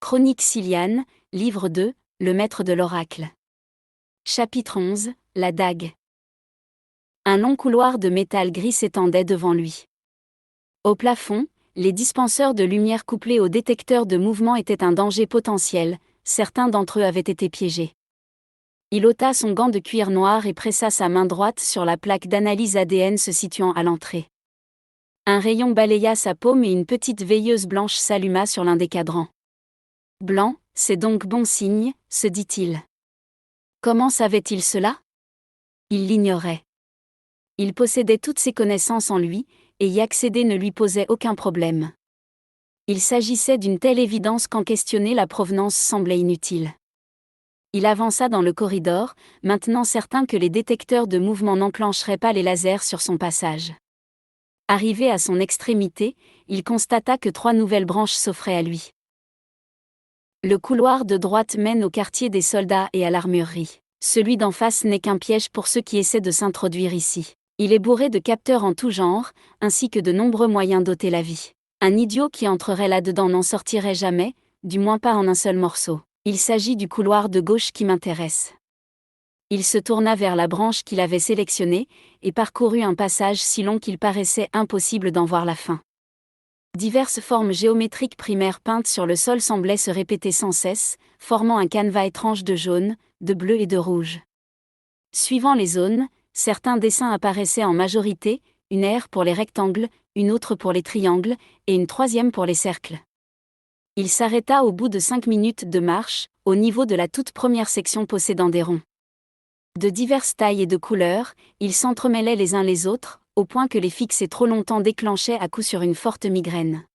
Chronique Siliane, livre 2, Le maître de l'oracle. Chapitre 11, La dague. Un long couloir de métal gris s'étendait devant lui. Au plafond, les dispenseurs de lumière couplés aux détecteurs de mouvement étaient un danger potentiel, certains d'entre eux avaient été piégés. Il ôta son gant de cuir noir et pressa sa main droite sur la plaque d'analyse ADN se situant à l'entrée. Un rayon balaya sa paume et une petite veilleuse blanche s'alluma sur l'un des cadrans. Blanc, c'est donc bon signe, se dit-il. Comment savait-il cela? Il l'ignorait. Il possédait toutes ses connaissances en lui, et y accéder ne lui posait aucun problème. Il s'agissait d'une telle évidence qu'en questionner la provenance semblait inutile. Il avança dans le corridor, maintenant certain que les détecteurs de mouvement n'enclencheraient pas les lasers sur son passage. Arrivé à son extrémité, il constata que 3 nouvelles branches s'offraient à lui. Le couloir de droite mène au quartier des soldats et à l'armurerie. Celui d'en face n'est qu'un piège pour ceux qui essaient de s'introduire ici. Il est bourré de capteurs en tout genre, ainsi que de nombreux moyens d'ôter la vie. Un idiot qui entrerait là-dedans n'en sortirait jamais, du moins pas en un seul morceau. Il s'agit du couloir de gauche qui m'intéresse. Il se tourna vers la branche qu'il avait sélectionnée, et parcourut un passage si long qu'il paraissait impossible d'en voir la fin. Diverses formes géométriques primaires peintes sur le sol semblaient se répéter sans cesse, formant un canevas étrange de jaune, de bleu et de rouge. Suivant les zones, certains dessins apparaissaient en majorité, une aire pour les rectangles, une autre pour les triangles, et une troisième pour les cercles. Il s'arrêta au bout de 5 minutes de marche, au niveau de la toute première section possédant des ronds. De diverses tailles et de couleurs, ils s'entremêlaient les uns les autres, au point que les fixer trop longtemps déclenchait à coup sur une forte migraine.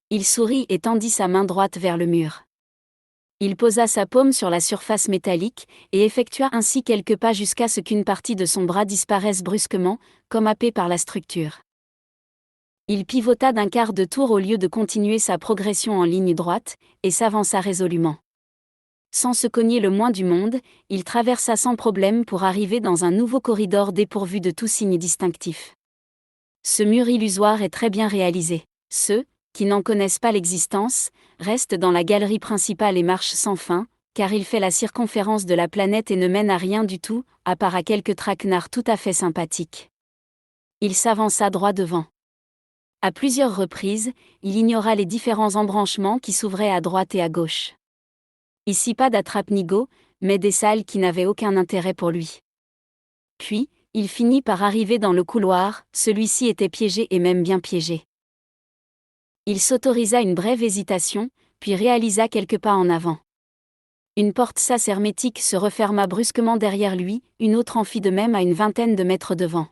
Il sourit et tendit sa main droite vers le mur. Il posa sa paume sur la surface métallique, et effectua ainsi quelques pas jusqu'à ce qu'une partie de son bras disparaisse brusquement, comme happé par la structure. Il pivota d'un quart de tour au lieu de continuer sa progression en ligne droite, et s'avança résolument. Sans se cogner le moins du monde, il traversa sans problème pour arriver dans un nouveau corridor dépourvu de tout signe distinctif. Ce mur illusoire est très bien réalisé. Ceux qui n'en connaissent pas l'existence restent dans la galerie principale et marchent sans fin, car il fait la circonférence de la planète et ne mène à rien du tout, à part à quelques traquenards tout à fait sympathiques. Il s'avança droit devant. À plusieurs reprises, il ignora les différents embranchements qui s'ouvraient à droite et à gauche. Ici pas d'attrape-nigo, mais des salles qui n'avaient aucun intérêt pour lui. Puis, il finit par arriver dans le couloir, celui-ci était piégé et même bien piégé. Il s'autorisa une brève hésitation, puis réalisa quelques pas en avant. Une porte sas hermétique se referma brusquement derrière lui, une autre en fit de même à une vingtaine de mètres devant.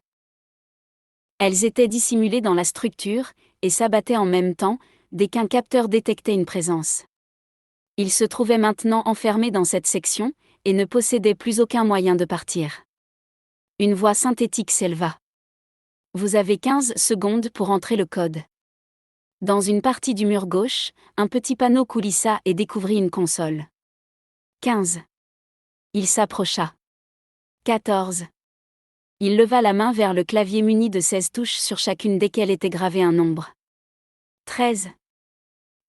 Elles étaient dissimulées dans la structure, et s'abattaient en même temps, dès qu'un capteur détectait une présence. Il se trouvait maintenant enfermé dans cette section, et ne possédait plus aucun moyen de partir. Une voix synthétique s'éleva. Vous avez 15 secondes pour entrer le code. Dans une partie du mur gauche, un petit panneau coulissa et découvrit une console. 15. Il s'approcha. 14. Il leva la main vers le clavier muni de 16 touches sur chacune desquelles était gravé un nombre. 13.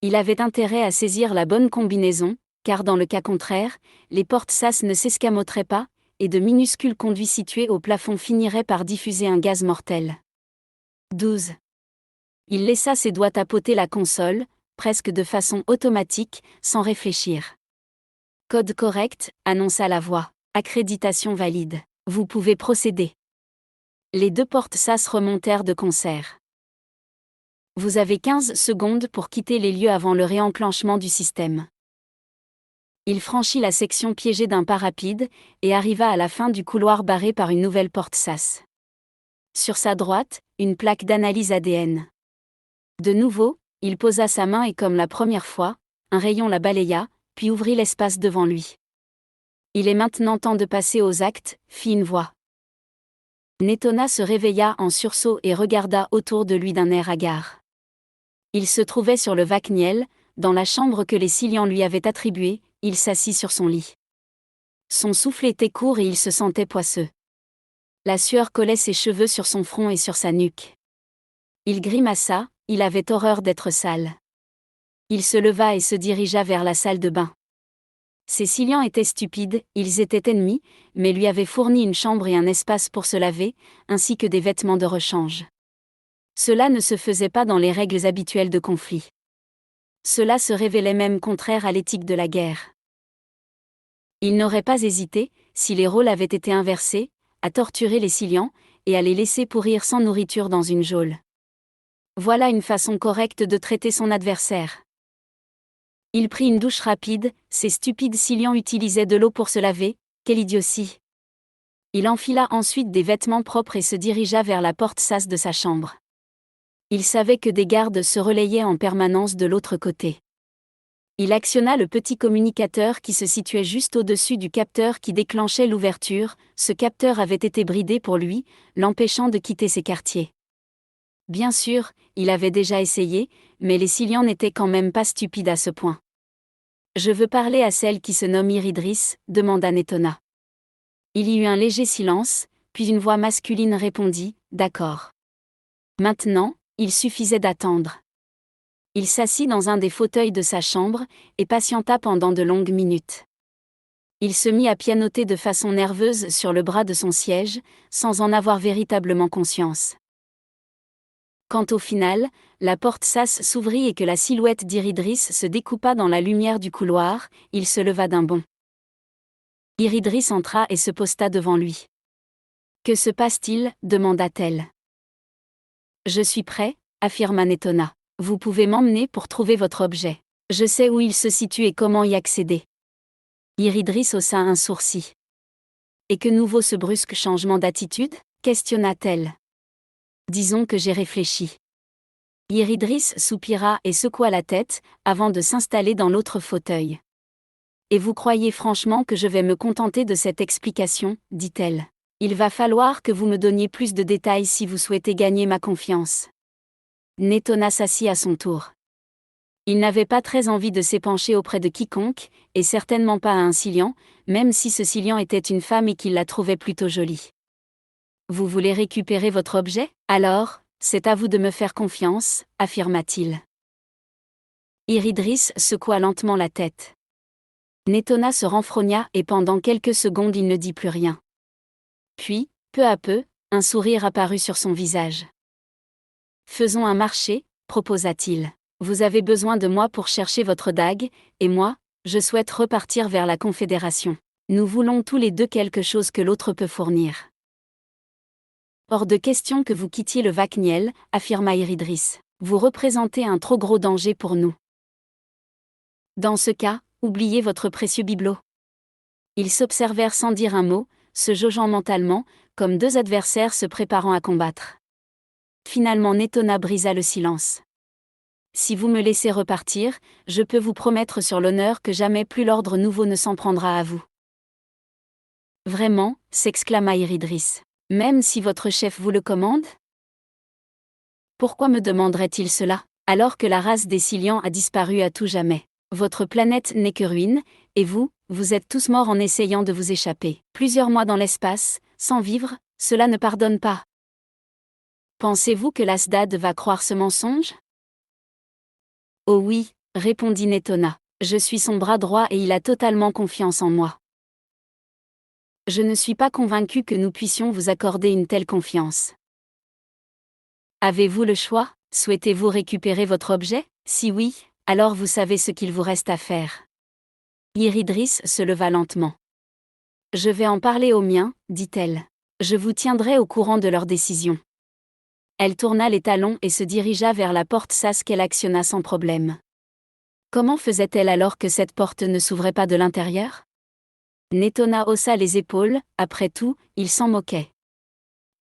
Il avait intérêt à saisir la bonne combinaison, car dans le cas contraire, les portes sas ne s'escamoteraient pas, et de minuscules conduits situés au plafond finiraient par diffuser un gaz mortel. 12. Il laissa ses doigts tapoter la console, presque de façon automatique, sans réfléchir. Code correct, annonça la voix. Accréditation valide. Vous pouvez procéder. Les 2 portes sas remontèrent de concert. Vous avez 15 secondes pour quitter les lieux avant le réenclenchement du système. Il franchit la section piégée d'un pas rapide, et arriva à la fin du couloir barré par une nouvelle porte sas. Sur sa droite, une plaque d'analyse ADN. De nouveau, il posa sa main et comme la première fois, un rayon la balaya, puis ouvrit l'espace devant lui. Il est maintenant temps de passer aux actes, fit une voix. Netona se réveilla en sursaut et regarda autour de lui d'un air hagard. Il se trouvait sur le Vakniel, dans la chambre que les Silians lui avaient attribuée, il s'assit sur son lit. Son souffle était court et il se sentait poisseux. La sueur collait ses cheveux sur son front et sur sa nuque. Il grimaça, il avait horreur d'être sale. Il se leva et se dirigea vers la salle de bain. Ces Scylians étaient stupides, ils étaient ennemis, mais lui avaient fourni une chambre et un espace pour se laver, ainsi que des vêtements de rechange. Cela ne se faisait pas dans les règles habituelles de conflit. Cela se révélait même contraire à l'éthique de la guerre. Il n'aurait pas hésité, si les rôles avaient été inversés, à torturer les Scylians, et à les laisser pourrir sans nourriture dans une geôle. Voilà une façon correcte de traiter son adversaire. Il prit une douche rapide, ces stupides Scylians utilisaient de l'eau pour se laver, quelle idiotie. Il enfila ensuite des vêtements propres et se dirigea vers la porte sas de sa chambre. Il savait que des gardes se relayaient en permanence de l'autre côté. Il actionna le petit communicateur qui se situait juste au-dessus du capteur qui déclenchait l'ouverture. Ce capteur avait été bridé pour lui, l'empêchant de quitter ses quartiers. Bien sûr, il avait déjà essayé, mais les Scylians n'étaient quand même pas stupides à ce point. « Je veux parler à celle qui se nomme Iridris », demanda Netona. Il y eut un léger silence, puis une voix masculine répondit « D'accord ». Maintenant, il suffisait d'attendre. Il s'assit dans un des fauteuils de sa chambre, et patienta pendant de longues minutes. Il se mit à pianoter de façon nerveuse sur le bras de son siège, sans en avoir véritablement conscience. Quand au final, la porte sas s'ouvrit et que la silhouette d'Iridris se découpa dans la lumière du couloir, il se leva d'un bond. Iridris entra et se posta devant lui. « Que se passe-t-il » demanda-t-elle. « Je suis prêt » affirma Netona. « Vous pouvez m'emmener pour trouver votre objet. Je sais où il se situe et comment y accéder. » Iridris haussa un sourcil. « Et que nous vaut ce brusque changement d'attitude » questionna-t-elle. « Disons que j'ai réfléchi. » Iridris soupira et secoua la tête, avant de s'installer dans l'autre fauteuil. « Et vous croyez franchement que je vais me contenter de cette explication » dit-elle. « Il va falloir que vous me donniez plus de détails si vous souhaitez gagner ma confiance. » Netona s'assit à son tour. Il n'avait pas très envie de s'épancher auprès de quiconque, et certainement pas à un Scylian, même si ce Scylian était une femme et qu'il la trouvait plutôt jolie. « Vous voulez récupérer votre objet ? Alors, c'est à vous de me faire confiance, » affirma-t-il. Iridris secoua lentement la tête. Netona se renfrogna et pendant quelques secondes il ne dit plus rien. Puis, peu à peu, un sourire apparut sur son visage. « Faisons un marché, » proposa-t-il. « Vous avez besoin de moi pour chercher votre dague, et moi, je souhaite repartir vers la Confédération. Nous voulons tous les deux quelque chose que l'autre peut fournir. » « Hors de question que vous quittiez le Vakniel » affirma Iridris. « Vous représentez un trop gros danger pour nous. Dans ce cas, oubliez votre précieux bibelot. » Ils s'observèrent sans dire un mot, se jaugeant mentalement, comme deux adversaires se préparant à combattre. Finalement Netona brisa le silence. « Si vous me laissez repartir, je peux vous promettre sur l'honneur que jamais plus l'ordre nouveau ne s'en prendra à vous. » « Vraiment » s'exclama Iridris. « Même si votre chef vous le commande ? Pourquoi me demanderait-il cela, alors que la race des Scylians a disparu à tout jamais ? Votre planète n'est que ruine, et vous, vous êtes tous morts en essayant de vous échapper. Plusieurs mois dans l'espace, sans vivre, cela ne pardonne pas. Pensez-vous que l'Asdad va croire ce mensonge ? » « Oh oui, » répondit Netona. « Je suis son bras droit et il a totalement confiance en moi. » « Je ne suis pas convaincu que nous puissions vous accorder une telle confiance. » « Avez-vous le choix ? Souhaitez-vous récupérer votre objet ? Si oui, alors vous savez ce qu'il vous reste à faire. » Iridris se leva lentement. « Je vais en parler aux miens, » dit-elle. « Je vous tiendrai au courant de leur décision. » Elle tourna les talons et se dirigea vers la porte sas qu'elle actionna sans problème. Comment faisait-elle alors que cette porte ne s'ouvrait pas de l'intérieur ? Netona haussa les épaules, après tout, il s'en moquait.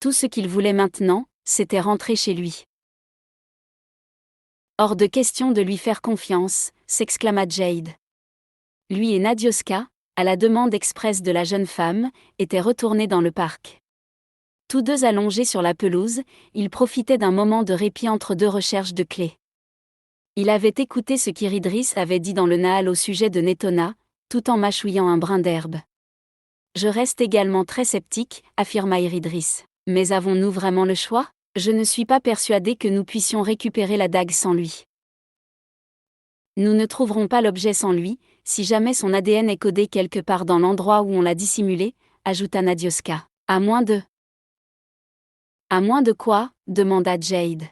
Tout ce qu'il voulait maintenant, c'était rentrer chez lui. « Hors de question de lui faire confiance » s'exclama Jade. Lui et Nadioska, à la demande expresse de la jeune femme, étaient retournés dans le parc. Tous deux allongés sur la pelouse, ils profitaient d'un moment de répit entre deux recherches de clés. Il avait écouté ce qu'Iridris avait dit dans le Naal au sujet de Netona, tout en mâchouillant un brin d'herbe. « Je reste également très sceptique » affirma Iridris. « Mais avons-nous vraiment le choix ? Je ne suis pas persuadé que nous puissions récupérer la dague sans lui. » Nous ne trouverons pas l'objet sans lui, si jamais son ADN est codé quelque part dans l'endroit où on l'a dissimulé, ajouta Nadioska. À moins de... À moins de quoi demanda Jade.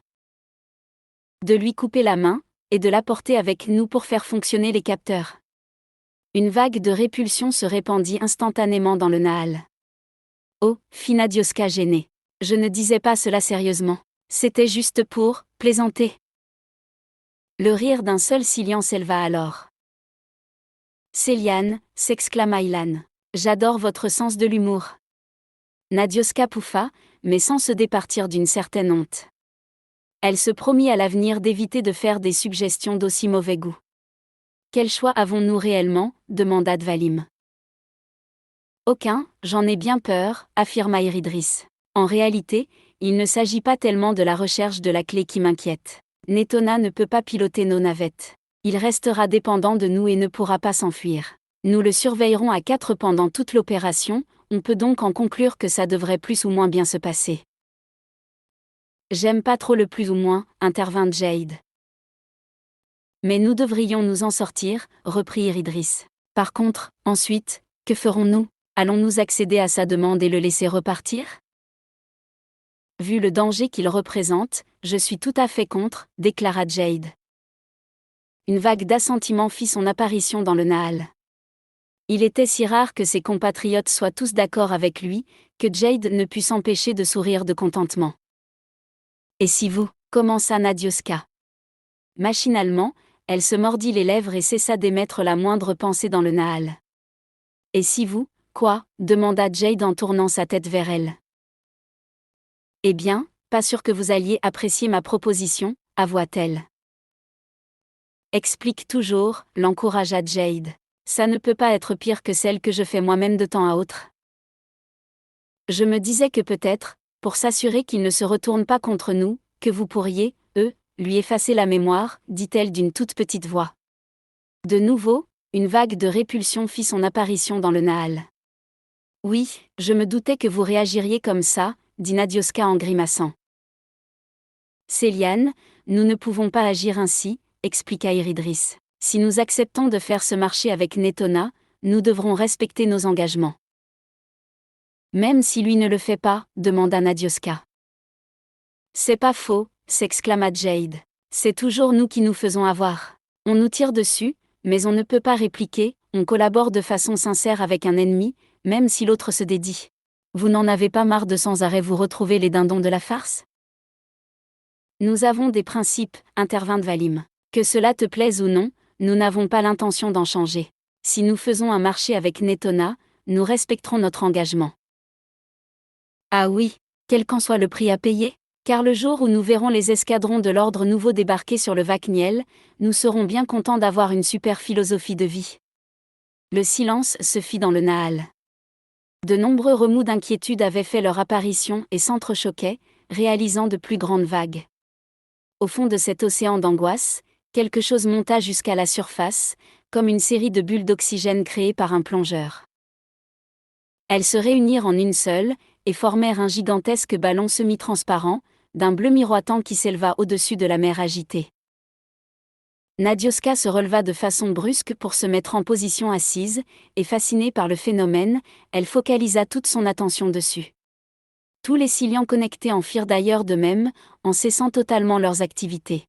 De lui couper la main, et de l'apporter avec nous pour faire fonctionner les capteurs. Une vague de répulsion se répandit instantanément dans le Nahal. Oh, fit Nadioska gênée. Je ne disais pas cela sérieusement. C'était juste pour plaisanter. Le rire d'un seul Silian s'éleva alors. Céliane, s'exclama Ilan. J'adore votre sens de l'humour. Nadioska pouffa, mais sans se départir d'une certaine honte. Elle se promit à l'avenir d'éviter de faire des suggestions d'aussi mauvais goût. Quel choix avons-nous réellement demanda Dvalim. Aucun, j'en ai bien peur, affirma Iridris. En réalité, il ne s'agit pas tellement de la recherche de la clé qui m'inquiète. Netona ne peut pas piloter nos navettes. Il restera dépendant de nous et ne pourra pas s'enfuir. Nous le surveillerons à 4 pendant toute l'opération, on peut donc en conclure que ça devrait plus ou moins bien se passer. J'aime pas trop le plus ou moins, intervint Jade. Mais nous devrions nous en sortir, reprit Iridris. Par contre, ensuite, que ferons-nous ? Allons-nous accéder à sa demande et le laisser repartir ? Vu le danger qu'il représente, je suis tout à fait contre, déclara Jade. Une vague d'assentiment fit son apparition dans le Nahal. Il était si rare que ses compatriotes soient tous d'accord avec lui, que Jade ne put s'empêcher de sourire de contentement. Et si vous, commença Nadioska. Machinalement, elle se mordit les lèvres et cessa d'émettre la moindre pensée dans le Nahal. Et si vous, quoi ? Demanda Jade en tournant sa tête vers elle. Eh bien, pas sûr que vous alliez apprécier ma proposition, avoua-t-elle. Explique toujours, l'encouragea Jade. Ça ne peut pas être pire que celle que je fais moi-même de temps à autre. Je me disais que peut-être, pour s'assurer qu'il ne se retourne pas contre nous, que vous pourriez, lui effacer la mémoire, dit-elle d'une toute petite voix. De nouveau, une vague de répulsion fit son apparition dans le Nahal. Oui, je me doutais que vous réagiriez comme ça, dit Nadioska en grimaçant. Céliane, nous ne pouvons pas agir ainsi, expliqua Iridris. Si nous acceptons de faire ce marché avec Netona, nous devrons respecter nos engagements. Même si lui ne le fait pas, demanda Nadioska. C'est pas faux, s'exclama Jade. C'est toujours nous qui nous faisons avoir. On nous tire dessus, mais on ne peut pas répliquer, on collabore de façon sincère avec un ennemi, même si l'autre se dédie. Vous n'en avez pas marre de sans arrêt vous retrouver les dindons de la farce ? Nous avons des principes, intervint Dvalim. Que cela te plaise ou non, nous n'avons pas l'intention d'en changer. Si nous faisons un marché avec Netona, nous respecterons notre engagement. Ah oui, quel qu'en soit le prix à payer, car le jour où nous verrons les escadrons de l'ordre nouveau débarquer sur le Vakniel, nous serons bien contents d'avoir une super philosophie de vie. Le silence se fit dans le Nahal. De nombreux remous d'inquiétude avaient fait leur apparition et s'entrechoquaient, réalisant de plus grandes vagues. Au fond de cet océan d'angoisse, quelque chose monta jusqu'à la surface, comme une série de bulles d'oxygène créées par un plongeur. Elles se réunirent en une seule, et formèrent un gigantesque ballon semi-transparent, d'un bleu miroitant qui s'éleva au-dessus de la mer agitée. Nadioska se releva de façon brusque pour se mettre en position assise, et fascinée par le phénomène, elle focalisa toute son attention dessus. Tous les Silians connectés en firent d'ailleurs de même, en cessant totalement leurs activités.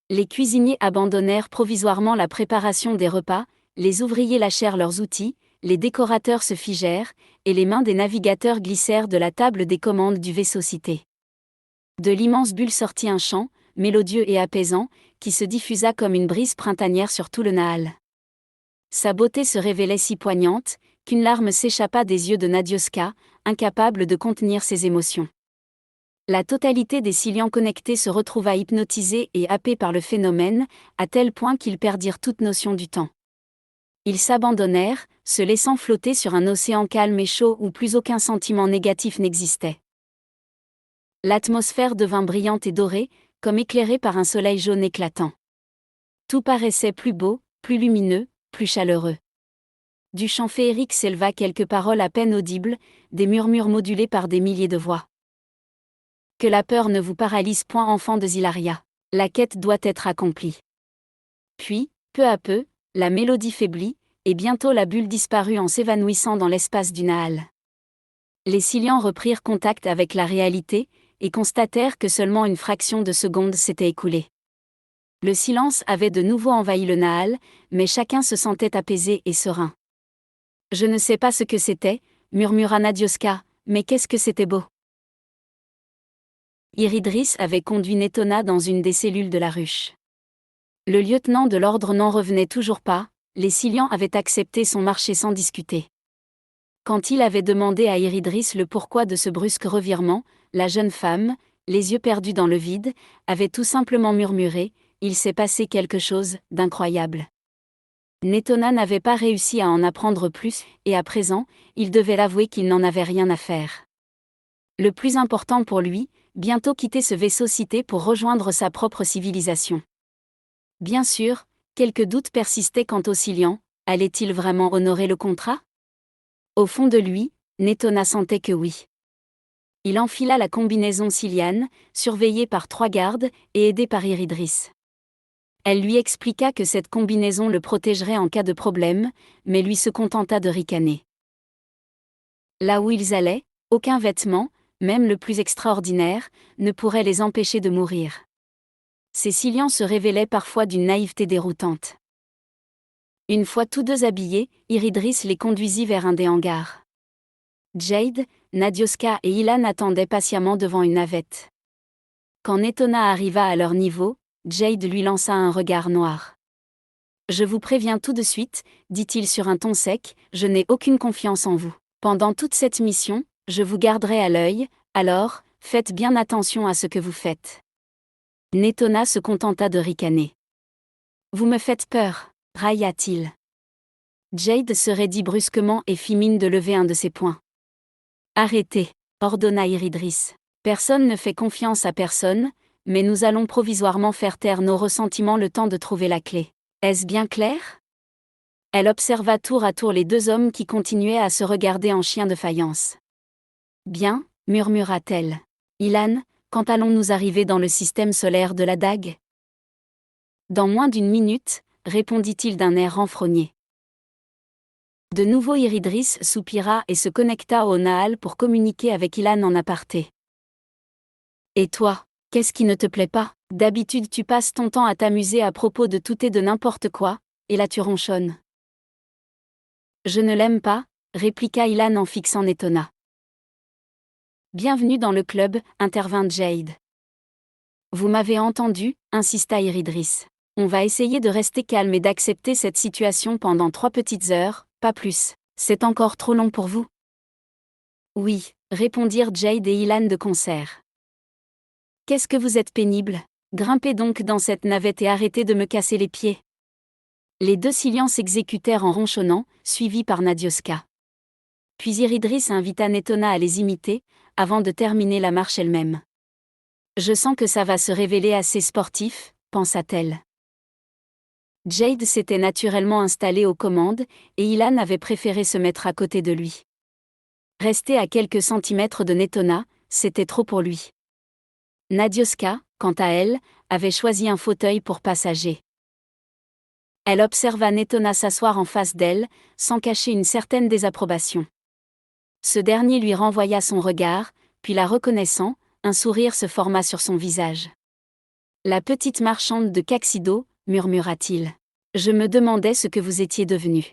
Les cuisiniers abandonnèrent provisoirement la préparation des repas, les ouvriers lâchèrent leurs outils, les décorateurs se figèrent, et les mains des navigateurs glissèrent de la table des commandes du vaisseau cité. De l'immense bulle sortit un chant, mélodieux et apaisant, qui se diffusa comme une brise printanière sur tout le Nahal. Sa beauté se révélait si poignante, qu'une larme s'échappa des yeux de Nadioska, incapable de contenir ses émotions. La totalité des Silians connectés se retrouva hypnotisés et happés par le phénomène, à tel point qu'ils perdirent toute notion du temps. Ils s'abandonnèrent, se laissant flotter sur un océan calme et chaud où plus aucun sentiment négatif n'existait. L'atmosphère devint brillante et dorée, comme éclairée par un soleil jaune éclatant. Tout paraissait plus beau, plus lumineux, plus chaleureux. Du chant féerique s'éleva quelques paroles à peine audibles, des murmures modulés par des milliers de voix. Que la peur ne vous paralyse point, enfants de Zilaria. La quête doit être accomplie. Puis, peu à peu, la mélodie faiblit, et bientôt la bulle disparut en s'évanouissant dans l'espace du Naal. Les Silians reprirent contact avec la réalité, et constatèrent que seulement une fraction de seconde s'était écoulée. Le silence avait de nouveau envahi le Naal, mais chacun se sentait apaisé et serein. « Je ne sais pas ce que c'était, » murmura Nadioska, « mais qu'est-ce que c'était beau !» Iridris avait conduit Netona dans une des cellules de la ruche. Le lieutenant de l'ordre n'en revenait toujours pas, les Silians avaient accepté son marché sans discuter. Quand il avait demandé à Iridris le pourquoi de ce brusque revirement, la jeune femme, les yeux perdus dans le vide, avait tout simplement murmuré « Il s'est passé quelque chose d'incroyable ». Netona n'avait pas réussi à en apprendre plus, et à présent, il devait l'avouer qu'il n'en avait rien à faire. Le plus important pour lui, bientôt quitter ce vaisseau cité pour rejoindre sa propre civilisation. Bien sûr, quelques doutes persistaient quant aux Silians, allait-il vraiment honorer le contrat ? Au fond de lui, Netona sentait que oui. Il enfila la combinaison siliane, surveillée par 3 gardes, et aidé par Iridris. Elle lui expliqua que cette combinaison le protégerait en cas de problème, mais lui se contenta de ricaner. Là où ils allaient, aucun vêtement, même le plus extraordinaire, ne pourrait les empêcher de mourir. Ces Silians se révélaient parfois d'une naïveté déroutante. Une fois tous deux habillés, Iridris les conduisit vers un des hangars. Jade, Nadioska et Ilan attendaient patiemment devant une navette. Quand Netona arriva à leur niveau, Jade lui lança un regard noir. « Je vous préviens tout de suite, » dit-il sur un ton sec, « je n'ai aucune confiance en vous. Pendant toute cette mission, je vous garderai à l'œil, alors, faites bien attention à ce que vous faites. » Netona se contenta de ricaner. « Vous me faites peur, » railla-t-il. Jade se raidit brusquement et fit mine de lever un de ses poings. « Arrêtez, » ordonna Iridris. « Personne ne fait confiance à personne, mais nous allons provisoirement faire taire nos ressentiments le temps de trouver la clé. Est-ce bien clair ?» Elle observa tour à tour les 2 hommes qui continuaient à se regarder en chiens de faïence. « Bien, » murmura-t-elle. « Ilan, quand allons-nous arriver dans le système solaire de la dague ?»« Dans moins d'une minute, » répondit-il d'un air renfrogné. De nouveau Iridris soupira et se connecta au Naal pour communiquer avec Ilan en aparté. « Et toi, qu'est-ce qui ne te plaît pas ? D'habitude tu passes ton temps à t'amuser à propos de tout et de n'importe quoi, et là tu ronchonnes. »« Je ne l'aime pas, » répliqua Ilan en fixant Netona. « Bienvenue dans le club, » intervint Jade. « Vous m'avez entendu, » insista Iridris. « On va essayer de rester calme et d'accepter cette situation pendant 3 petites heures, pas plus. C'est encore trop long pour vous ? » « Oui, » répondirent Jade et Ilan de concert. « Qu'est-ce que vous êtes pénible ? Grimpez donc dans cette navette et arrêtez de me casser les pieds. » Les 2 Silians s'exécutèrent en ronchonnant, suivis par Nadioska. Puis Iridris invita Netona à les imiter, avant de terminer la marche elle-même. « Je sens que ça va se révéler assez sportif, » pensa-t-elle. Jade s'était naturellement installé aux commandes, et Ilan avait préféré se mettre à côté de lui. Rester à quelques centimètres de Netona, c'était trop pour lui. Nadioska, quant à elle, avait choisi un fauteuil pour passagers. Elle observa Netona s'asseoir en face d'elle, sans cacher une certaine désapprobation. Ce dernier lui renvoya son regard, puis la reconnaissant, un sourire se forma sur son visage. « La petite marchande de Caxido, » murmura-t-il. « Je me demandais ce que vous étiez devenue. »«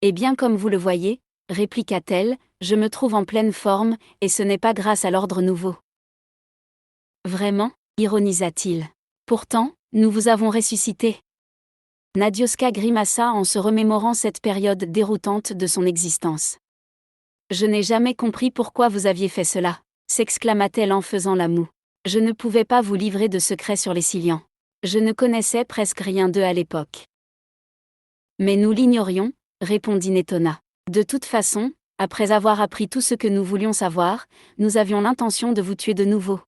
Eh bien comme vous le voyez, » répliqua-t-elle, « je me trouve en pleine forme, et ce n'est pas grâce à l'ordre nouveau. »« Vraiment ?» ironisa-t-il. « Pourtant, nous vous avons ressuscité. » Nadioska grimaça en se remémorant cette période déroutante de son existence. « Je n'ai jamais compris pourquoi vous aviez fait cela, » s'exclama-t-elle en faisant la moue. « Je ne pouvais pas vous livrer de secrets sur les Silians. Je ne connaissais presque rien d'eux à l'époque. »« Mais nous l'ignorions, » répondit Netona. « De toute façon, après avoir appris tout ce que nous voulions savoir, nous avions l'intention de vous tuer de nouveau. »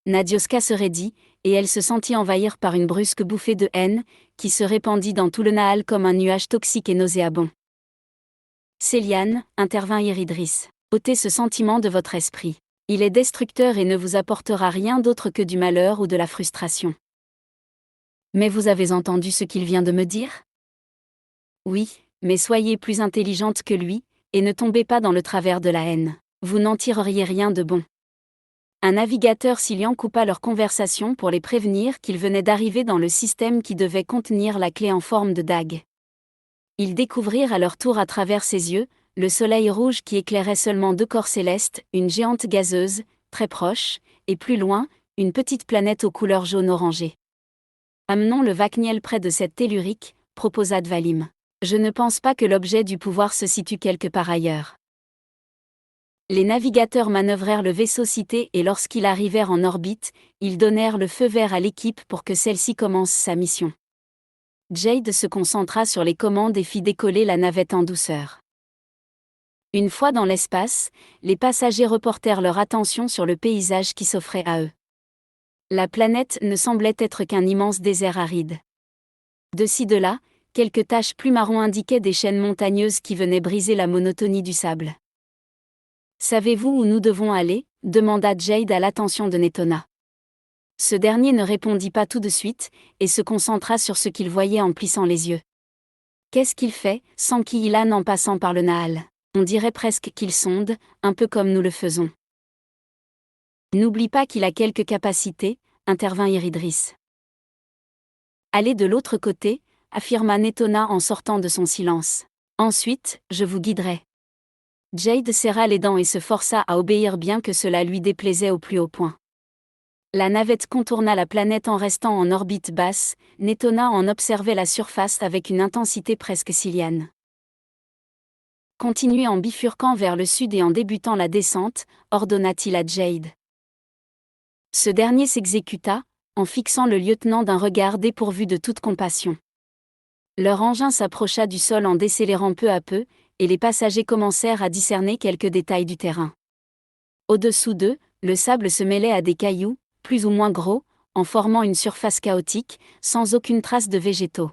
Nadioska se raidit, et elle se sentit envahir par une brusque bouffée de haine, qui se répandit dans tout le Naal comme un nuage toxique et nauséabond. « Céliane, » intervint Iridris, « ôtez ce sentiment de votre esprit. Il est destructeur et ne vous apportera rien d'autre que du malheur ou de la frustration. » Mais vous avez entendu ce qu'il vient de me dire? Oui, mais soyez plus intelligente que lui, et ne tombez pas dans le travers de la haine. Vous n'en tireriez rien de bon. Un navigateur sicilien coupa leur conversation pour les prévenir qu'ils venaient d'arriver dans le système qui devait contenir la clé en forme de dague. Ils découvrirent à leur tour à travers ses yeux, le soleil rouge qui éclairait seulement deux corps célestes, une géante gazeuse, très proche, et plus loin, une petite planète aux couleurs jaune-orangé. Amenons le Vakniel près de cette tellurique, proposa Dvalim. Je ne pense pas que l'objet du pouvoir se situe quelque part ailleurs. Les navigateurs manœuvrèrent le vaisseau cité et lorsqu'ils arrivèrent en orbite, ils donnèrent le feu vert à l'équipe pour que celle-ci commence sa mission. Jade se concentra sur les commandes et fit décoller la navette en douceur. Une fois dans l'espace, les passagers reportèrent leur attention sur le paysage qui s'offrait à eux. La planète ne semblait être qu'un immense désert aride. De ci de là, quelques taches plus marron indiquaient des chaînes montagneuses qui venaient briser la monotonie du sable. « Savez-vous où nous devons aller » demanda Jade à l'attention de Netona. Ce dernier ne répondit pas tout de suite, et se concentra sur ce qu'il voyait en plissant les yeux. « Qu'est-ce qu'il fait » s'enquit Ilan en passant par le Nahal. « On dirait presque qu'il sonde, un peu comme nous le faisons. » « N'oublie pas qu'il a quelques capacités, » intervint Iridris. « Allez de l'autre côté » affirma Netona en sortant de son silence. « Ensuite, je vous guiderai. » Jade serra les dents et se força à obéir bien que cela lui déplaisait au plus haut point. La navette contourna la planète en restant en orbite basse, Netona en observait la surface avec une intensité presque siliane. Continuez en bifurquant vers le sud et en débutant la descente, ordonna-t-il à Jade. Ce dernier s'exécuta, en fixant le lieutenant d'un regard dépourvu de toute compassion. Leur engin s'approcha du sol en décélérant peu à peu, et les passagers commencèrent à discerner quelques détails du terrain. Au-dessous d'eux, le sable se mêlait à des cailloux, plus ou moins gros, en formant une surface chaotique, sans aucune trace de végétaux.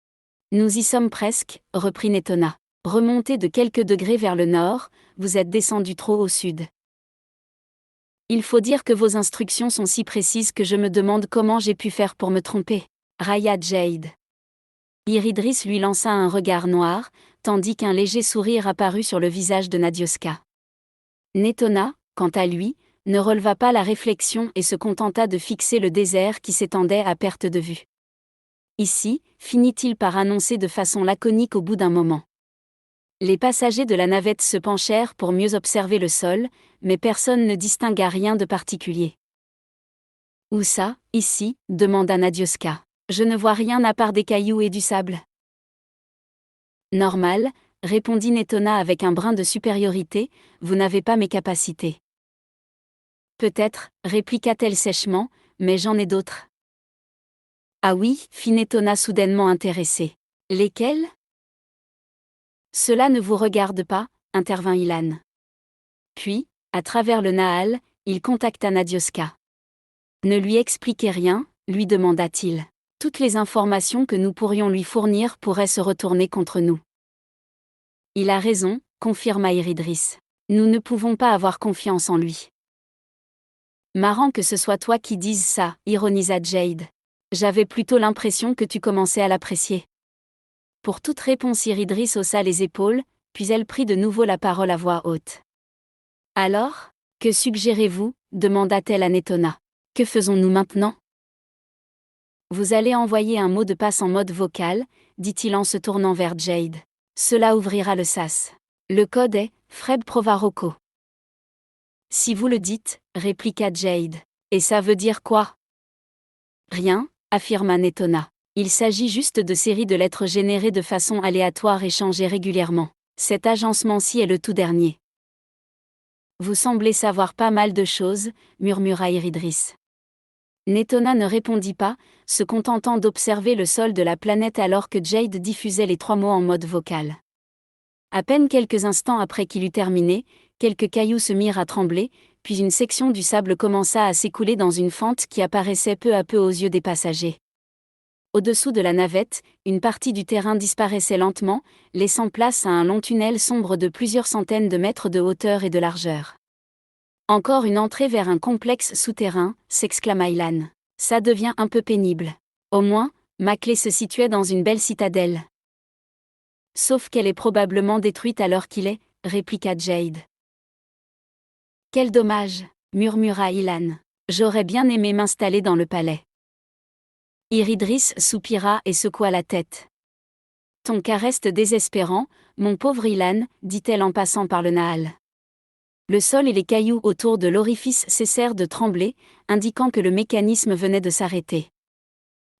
« Nous y sommes presque » reprit Netona. « Remontez de quelques degrés vers le nord, vous êtes descendu trop au sud. » Il faut dire que vos instructions sont si précises que je me demande comment j'ai pu faire pour me tromper. Railla Jade. Iridris lui lança un regard noir, tandis qu'un léger sourire apparut sur le visage de Nadioska. Netona, quant à lui, ne releva pas la réflexion et se contenta de fixer le désert qui s'étendait à perte de vue. Ici, finit-il par annoncer de façon laconique au bout d'un moment. Les passagers de la navette se penchèrent pour mieux observer le sol, mais personne ne distingua rien de particulier. « Où ça, ici » demanda Nadioska. « Je ne vois rien à part des cailloux et du sable. » « Normal, » répondit Netona avec un brin de supériorité, « vous n'avez pas mes capacités. » « Peut-être, » répliqua-t-elle sèchement, « mais j'en ai d'autres. » « Ah oui » fit Netona soudainement intéressé. « Lesquels ?»« Cela ne vous regarde pas » intervint Ilan. Puis, à travers le Nahal, il contacta Nadioska. « Ne lui expliquez rien » lui demanda-t-il. « Toutes les informations que nous pourrions lui fournir pourraient se retourner contre nous. » « Il a raison » confirma Iridris. « Nous ne pouvons pas avoir confiance en lui. » « Marrant que ce soit toi qui dises ça » ironisa Jade. « J'avais plutôt l'impression que tu commençais à l'apprécier. » Pour toute réponse Iridris haussa les épaules, puis elle prit de nouveau la parole à voix haute. « Alors, que suggérez-vous » demanda-t-elle à Netona. « Que faisons-nous maintenant ?»« Vous allez envoyer un mot de passe en mode vocal, » dit-il en se tournant vers Jade. « Cela ouvrira le sas. Le code est Freb Provarocco. » « Si vous le dites, » répliqua Jade. « Et ça veut dire quoi ?»« Rien, » affirma Netona. « Il s'agit juste de séries de lettres générées de façon aléatoire et changées régulièrement. Cet agencement-ci est le tout dernier. »« Vous semblez savoir pas mal de choses, » murmura Iridris. Netona ne répondit pas, se contentant d'observer le sol de la planète alors que Jade diffusait les 3 mots en mode vocal. À peine quelques instants après qu'il eut terminé, quelques cailloux se mirent à trembler, puis une section du sable commença à s'écouler dans une fente qui apparaissait peu à peu aux yeux des passagers. Au-dessous de la navette, une partie du terrain disparaissait lentement, laissant place à un long tunnel sombre de plusieurs centaines de mètres de hauteur et de largeur. « Encore une entrée vers un complexe souterrain » s'exclama Ilan. « Ça devient un peu pénible. Au moins, Maclay se situait dans une belle citadelle. Sauf qu'elle est probablement détruite à l'heure qu'il est, répliqua Jade. Quel dommage, murmura Ilan. J'aurais bien aimé m'installer dans le palais. Iridris soupira et secoua la tête. Ton cas reste désespérant, mon pauvre Ilan, dit-elle en passant par le Nahal. Le sol et les cailloux autour de l'orifice cessèrent de trembler, indiquant que le mécanisme venait de s'arrêter.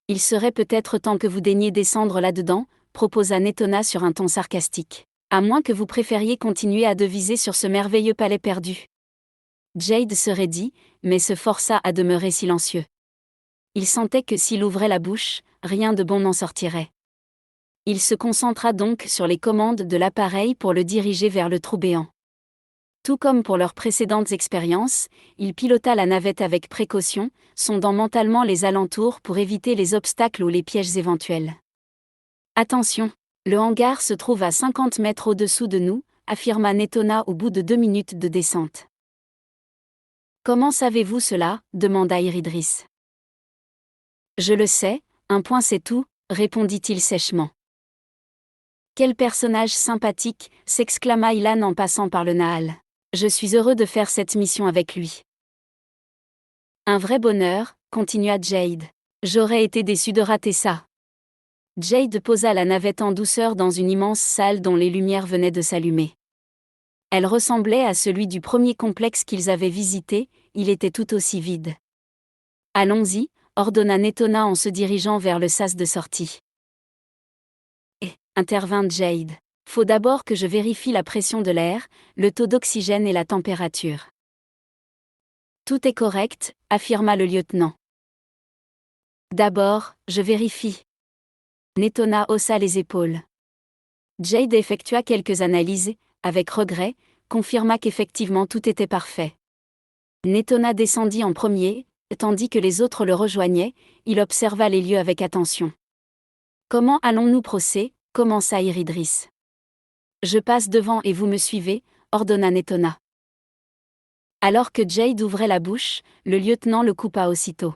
Il serait peut-être temps que vous daigniez descendre là-dedans, proposa Netona sur un ton sarcastique. À moins que vous préfériez continuer à deviser sur ce merveilleux palais perdu. Jade se raidit, mais se força à demeurer silencieux. Il sentait que s'il ouvrait la bouche, rien de bon n'en sortirait. Il se concentra donc sur les commandes de l'appareil pour le diriger vers le trou béant. Tout comme pour leurs précédentes expériences, il pilota la navette avec précaution, sondant mentalement les alentours pour éviter les obstacles ou les pièges éventuels. Attention, le hangar se trouve à 50 mètres au-dessous de nous, affirma Netona au bout de 2 minutes de descente. Comment savez-vous cela ? Demanda Iridris. Je le sais, un point c'est tout, répondit-il sèchement. Quel personnage sympathique, s'exclama Ilan en passant par le Nahal. Je suis heureux de faire cette mission avec lui. Un vrai bonheur, continua Jade. J'aurais été déçu de rater ça. Jade posa la navette en douceur dans une immense salle dont les lumières venaient de s'allumer. Elle ressemblait à celui du premier complexe qu'ils avaient visité, il était tout aussi vide. Allons-y, ordonna Netona en se dirigeant vers le sas de sortie. Intervint Jade. Faut d'abord que je vérifie la pression de l'air, le taux d'oxygène et la température. Tout est correct, affirma le lieutenant. D'abord, je vérifie. Netona haussa les épaules. Jade effectua quelques analyses, avec regret, confirma qu'effectivement tout était parfait. Netona descendit en premier, tandis que les autres le rejoignaient, il observa les lieux avec attention. Comment allons-nous procéder ? Commença Iridris. Je passe devant et vous me suivez, ordonna Netona. Alors que Jade ouvrait la bouche, le lieutenant le coupa aussitôt.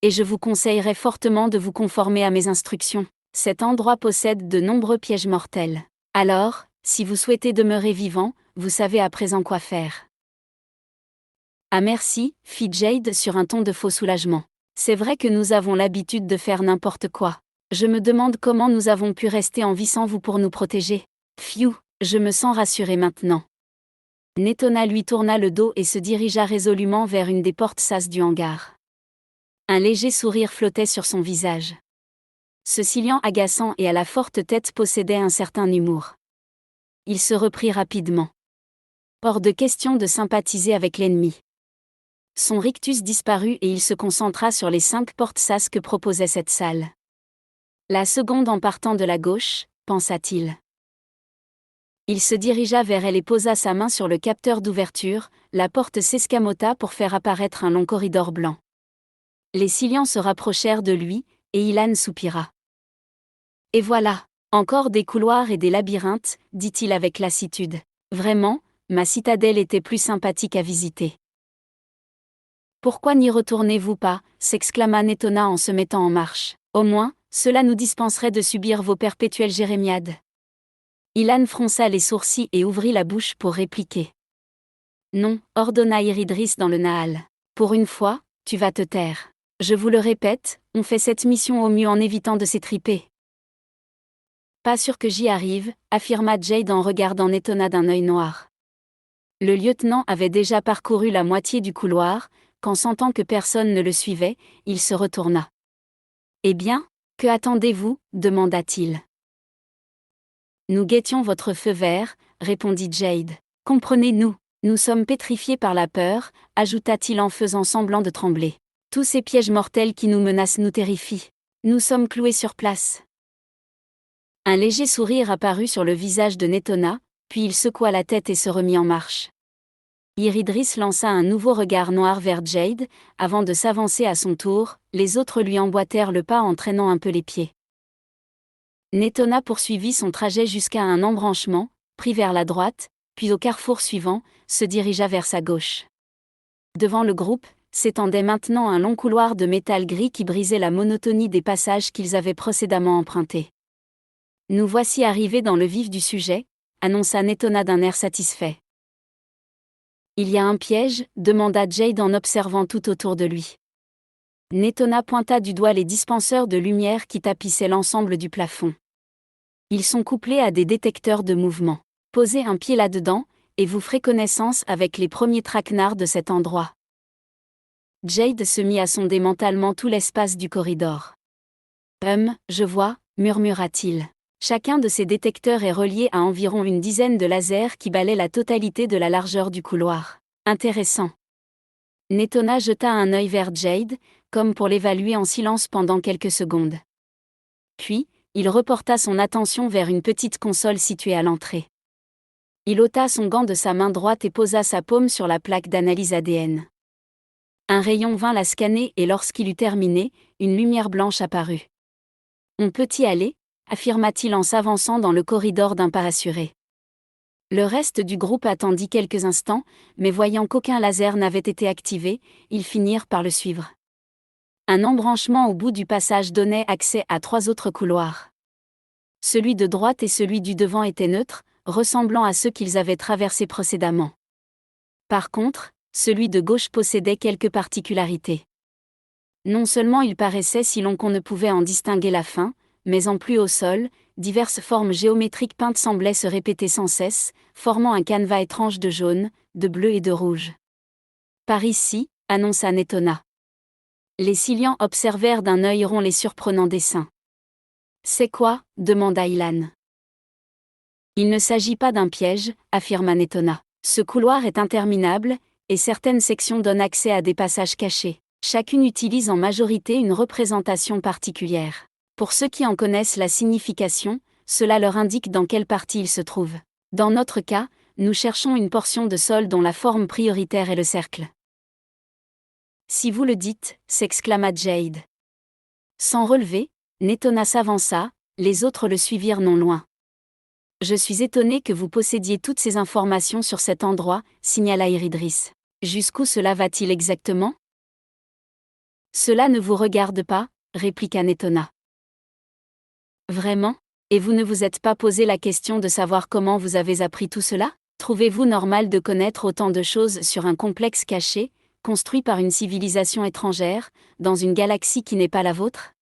Et je vous conseillerais fortement de vous conformer à mes instructions. Cet endroit possède de nombreux pièges mortels. Alors, si vous souhaitez demeurer vivant, vous savez à présent quoi faire. Ah merci, fit Jade sur un ton de faux soulagement. C'est vrai que nous avons l'habitude de faire n'importe quoi. Je me demande comment nous avons pu rester en vie sans vous pour nous protéger. Pfiou, je me sens rassuré maintenant. Netona lui tourna le dos et se dirigea résolument vers une des portes sas du hangar. Un léger sourire flottait sur son visage. Ce ciliant agaçant et à la forte tête possédait un certain humour. Il se reprit rapidement. Hors de question de sympathiser avec l'ennemi. Son rictus disparut et il se concentra sur les 5 portes sas que proposait cette salle. La seconde en partant de la gauche, pensa-t-il. Il se dirigea vers elle et posa sa main sur le capteur d'ouverture, la porte s'escamota pour faire apparaître un long corridor blanc. Les ciliants se rapprochèrent de lui, et Ilan soupira. Et voilà, encore des couloirs et des labyrinthes, dit-il avec lassitude. Vraiment, ma citadelle était plus sympathique à visiter. Pourquoi n'y retournez-vous pas ? S'exclama Netona en se mettant en marche. Au moins, cela nous dispenserait de subir vos perpétuelles jérémiades. Ilan fronça les sourcils et ouvrit la bouche pour répliquer. Non, ordonna Iridris dans le Nahal. Pour une fois, tu vas te taire. Je vous le répète, on fait cette mission au mieux en évitant de s'étriper. Pas sûr que j'y arrive, affirma Jade en regardant Netona d'un œil noir. Le lieutenant avait déjà parcouru la moitié du couloir, quand sentant que personne ne le suivait, il se retourna. Eh bien, que attendez-vous ? Demanda-t-il. Nous guettions votre feu vert, répondit Jade. Comprenez-nous, nous sommes pétrifiés par la peur, ajouta-t-il en faisant semblant de trembler. Tous ces pièges mortels qui nous menacent nous terrifient. Nous sommes cloués sur place. Un léger sourire apparut sur le visage de Netona, puis il secoua la tête et se remit en marche. Iridris lança un nouveau regard noir vers Jade, avant de s'avancer à son tour, les autres lui emboîtèrent le pas en traînant un peu les pieds. Netona poursuivit son trajet jusqu'à un embranchement, prit vers la droite, puis au carrefour suivant, se dirigea vers sa gauche. Devant le groupe, s'étendait maintenant un long couloir de métal gris qui brisait la monotonie des passages qu'ils avaient précédemment empruntés. « Nous voici arrivés dans le vif du sujet », annonça Netona d'un air satisfait. « Il y a un piège ?» demanda Jade en observant tout autour de lui. Netona pointa du doigt les dispenseurs de lumière qui tapissaient l'ensemble du plafond. Ils sont couplés à des détecteurs de mouvement. Posez un pied là-dedans, et vous ferez connaissance avec les premiers traquenards de cet endroit. Jade se mit à sonder mentalement tout l'espace du corridor. Je vois, murmura-t-il. Chacun de ces détecteurs est relié à environ une dizaine de lasers qui balaient la totalité de la largeur du couloir. Intéressant. Netona jeta un œil vers Jade, comme pour l'évaluer en silence pendant quelques secondes. Puis, il reporta son attention vers une petite console située à l'entrée. Il ôta son gant de sa main droite et posa sa paume sur la plaque d'analyse ADN. Un rayon vint la scanner et lorsqu'il eut terminé, une lumière blanche apparut. « On peut y aller ?» affirma-t-il en s'avançant dans le corridor d'un pas assuré. Le reste du groupe attendit quelques instants, mais voyant qu'aucun laser n'avait été activé, ils finirent par le suivre. Un embranchement au bout du passage donnait accès à 3 autres couloirs. Celui de droite et celui du devant étaient neutres, ressemblant à ceux qu'ils avaient traversés précédemment. Par contre, celui de gauche possédait quelques particularités. Non seulement il paraissait si long qu'on ne pouvait en distinguer la fin, mais en plus au sol, diverses formes géométriques peintes semblaient se répéter sans cesse, formant un canevas étrange de jaune, de bleu et de rouge. « Par ici », annonça Netona. Les Silians observèrent d'un œil rond les surprenants dessins. « C'est quoi ?» demanda Ilan. « Il ne s'agit pas d'un piège, affirma Netona. Ce couloir est interminable, et certaines sections donnent accès à des passages cachés. Chacune utilise en majorité une représentation particulière. Pour ceux qui en connaissent la signification, cela leur indique dans quelle partie ils se trouvent. Dans notre cas, nous cherchons une portion de sol dont la forme prioritaire est le cercle. » « Si vous le dites, » s'exclama Jade. Sans relever, Netona s'avança, les autres le suivirent non loin. « Je suis étonné que vous possédiez toutes ces informations sur cet endroit, » signala Iridris. « Jusqu'où cela va-t-il exactement ? » Cela ne vous regarde pas, répliqua Netona. Vraiment ? Et vous ne vous êtes pas posé la question de savoir comment vous avez appris tout cela ? Trouvez-vous normal de connaître autant de choses sur un complexe caché, construit par une civilisation étrangère, dans une galaxie qui n'est pas la vôtre ?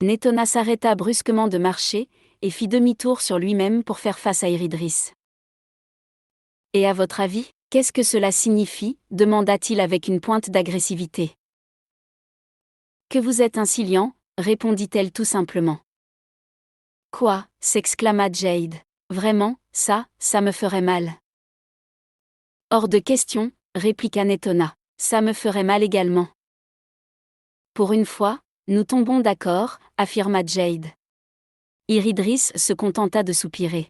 Netona s'arrêta brusquement de marcher, et fit demi-tour sur lui-même pour faire face à Iridris. « Et à votre avis, qu'est-ce que cela signifie ?» demanda-t-il avec une pointe d'agressivité. « Que vous êtes un Silian, » répondit-elle tout simplement. « Quoi ?» s'exclama Jade. « Vraiment, ça me ferait mal. »« Hors de question, » répliqua Netona. « Ça me ferait mal également. »« Pour une fois, nous tombons d'accord, » affirma Jade. Iridris se contenta de soupirer.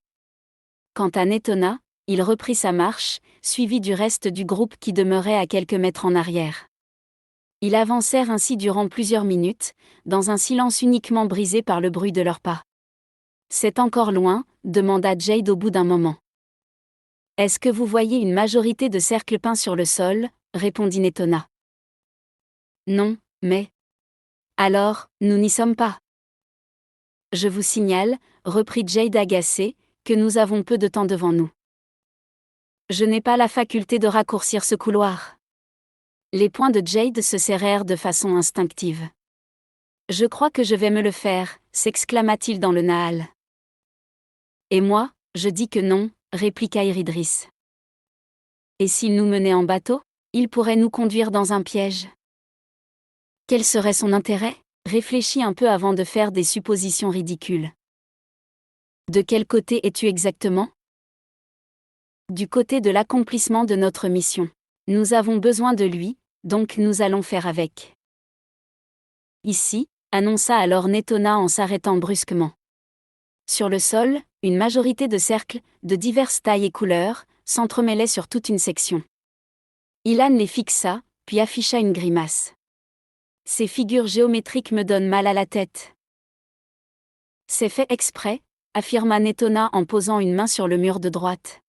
Quant à Netona, il reprit sa marche, suivi du reste du groupe qui demeurait à quelques mètres en arrière. Ils avancèrent ainsi durant plusieurs minutes, dans un silence uniquement brisé par le bruit de leurs pas. « C'est encore loin ?» demanda Jade au bout d'un moment. « Est-ce que vous voyez une majorité de cercles peints sur le sol ?» répondit Netona. « Non, mais... » « Alors, nous n'y sommes pas. » « Je vous signale, » reprit Jade agacé, « que nous avons peu de temps devant nous. Je n'ai pas la faculté de raccourcir ce couloir. » Les poings de Jade se serrèrent de façon instinctive. « Je crois que je vais me le faire » s'exclama-t-il dans le Nahal. « Et moi, je dis que non » répliqua Iridris. « Et s'il nous menait en bateau ? Il pourrait nous conduire dans un piège. » Quel serait son intérêt ? Réfléchis un peu avant de faire des suppositions ridicules. De quel côté es-tu exactement ? Du côté de l'accomplissement de notre mission. Nous avons besoin de lui, donc nous allons faire avec. Ici, annonça alors Netona en s'arrêtant brusquement. Sur le sol, une majorité de cercles, de diverses tailles et couleurs, s'entremêlaient sur toute une section. Ilan les fixa, puis afficha une grimace. Ces figures géométriques me donnent mal à la tête. C'est fait exprès, affirma Netona en posant une main sur le mur de droite.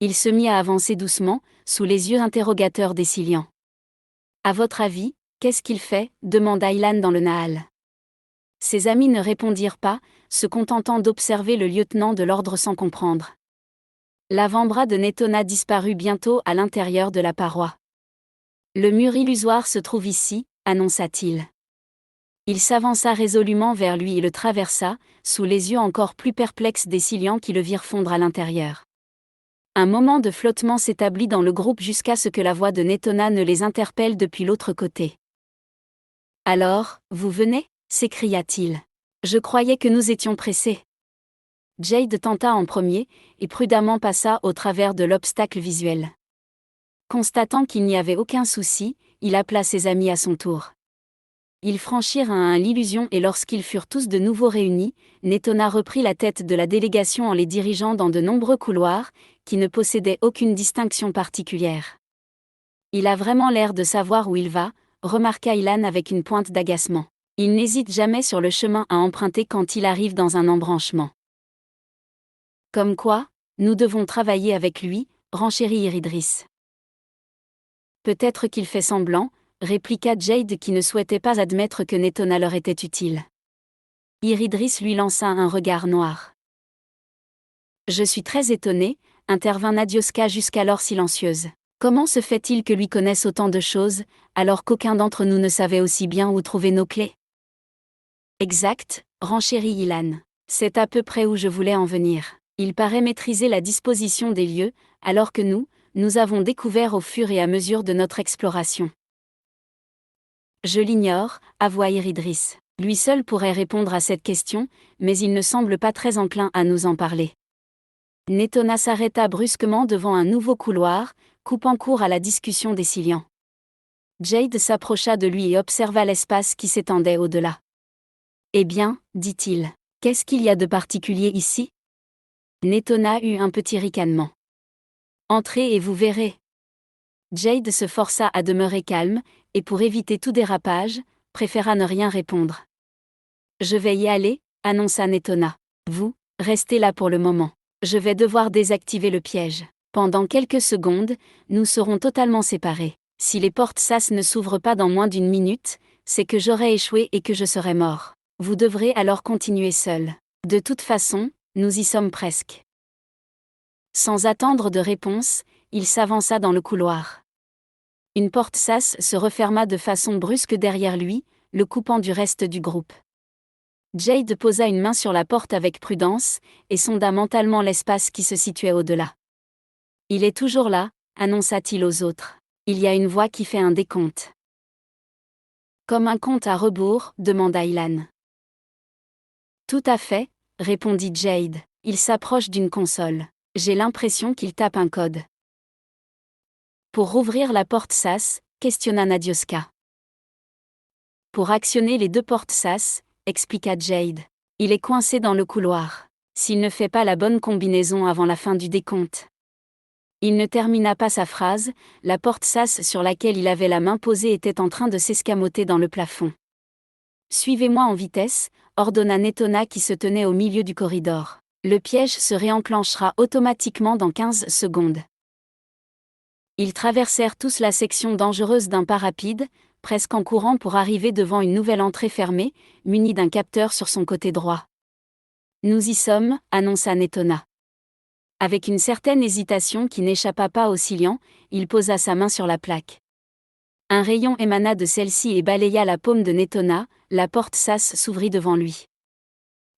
Il se mit à avancer doucement, sous les yeux interrogateurs des Silians. À votre avis, qu'est-ce qu'il fait demanda Ilan dans le Nahal. Ses amis ne répondirent pas, se contentant d'observer le lieutenant de l'ordre sans comprendre. L'avant-bras de Netona disparut bientôt à l'intérieur de la paroi. Le mur illusoire se trouve ici, annonça-t-il. Il s'avança résolument vers lui et le traversa, sous les yeux encore plus perplexes des Silians qui le virent fondre à l'intérieur. Un moment de flottement s'établit dans le groupe jusqu'à ce que la voix de Netona ne les interpelle depuis l'autre côté. « Alors, vous venez » s'écria-t-il. « Je croyais que nous étions pressés. » Jade tenta en premier, et prudemment passa au travers de l'obstacle visuel. Constatant qu'il n'y avait aucun souci, il appela ses amis à son tour. Ils franchirent un à l'illusion et lorsqu'ils furent tous de nouveau réunis, Netona reprit la tête de la délégation en les dirigeant dans de nombreux couloirs, qui ne possédaient aucune distinction particulière. « Il a vraiment l'air de savoir où il va », remarqua Ilan avec une pointe d'agacement. « Il n'hésite jamais sur le chemin à emprunter quand il arrive dans un embranchement. » « Comme quoi, nous devons travailler avec lui », renchérit Iridris. « Peut-être qu'il fait semblant », répliqua Jade qui ne souhaitait pas admettre que Netona leur était utile. Iridris lui lança un regard noir. « Je suis très étonné », intervint Nadioska jusqu'alors silencieuse. « Comment se fait-il que lui connaisse autant de choses, alors qu'aucun d'entre nous ne savait aussi bien où trouver nos clés ?» Exact, renchérit Ilan. C'est à peu près où je voulais en venir. Il paraît maîtriser la disposition des lieux, alors que nous avons découvert au fur et à mesure de notre exploration. Je l'ignore, avoua Iridris. Lui seul pourrait répondre à cette question, mais il ne semble pas très enclin à nous en parler. Netona s'arrêta brusquement devant un nouveau couloir, coupant court à la discussion des Silians. Jade s'approcha de lui et observa l'espace qui s'étendait au-delà. « Eh bien, dit-il, qu'est-ce qu'il y a de particulier ici ?» Netona eut un petit ricanement. « Entrez et vous verrez. » Jade se força à demeurer calme, et pour éviter tout dérapage, préféra ne rien répondre. « Je vais y aller, » annonça Netona. « Vous, restez là pour le moment. Je vais devoir désactiver le piège. Pendant quelques secondes, nous serons totalement séparés. Si les portes sas ne s'ouvrent pas dans moins d'une minute, c'est que j'aurai échoué et que je serai mort. Vous devrez alors continuer seul. De toute façon, nous y sommes presque. » Sans attendre de réponse, il s'avança dans le couloir. Une porte sas se referma de façon brusque derrière lui, le coupant du reste du groupe. Jade posa une main sur la porte avec prudence, et sonda mentalement l'espace qui se situait au-delà. « Il est toujours là », annonça-t-il aux autres. « Il y a une voix qui fait un décompte. »« Comme un compte à rebours ?» demanda Ilan. « Tout à fait », répondit Jade. « Il s'approche d'une console. J'ai l'impression qu'il tape un code. » « Pour rouvrir la porte sas ?» questionna Nadioska. « Pour actionner les deux portes sas », expliqua Jade. « Il est coincé dans le couloir. S'il ne fait pas la bonne combinaison avant la fin du décompte. » Il ne termina pas sa phrase, la porte sas sur laquelle il avait la main posée était en train de s'escamoter dans le plafond. « Suivez-moi en vitesse », ordonna Netona qui se tenait au milieu du corridor. « Le piège se réenclenchera automatiquement dans 15 secondes. » Ils traversèrent tous la section dangereuse d'un pas rapide, presque en courant pour arriver devant une nouvelle entrée fermée, munie d'un capteur sur son côté droit. « Nous y sommes », annonça Netona. Avec une certaine hésitation qui n'échappa pas aux Silians, il posa sa main sur la plaque. Un rayon émana de celle-ci et balaya la paume de Netona, la porte sas s'ouvrit devant lui.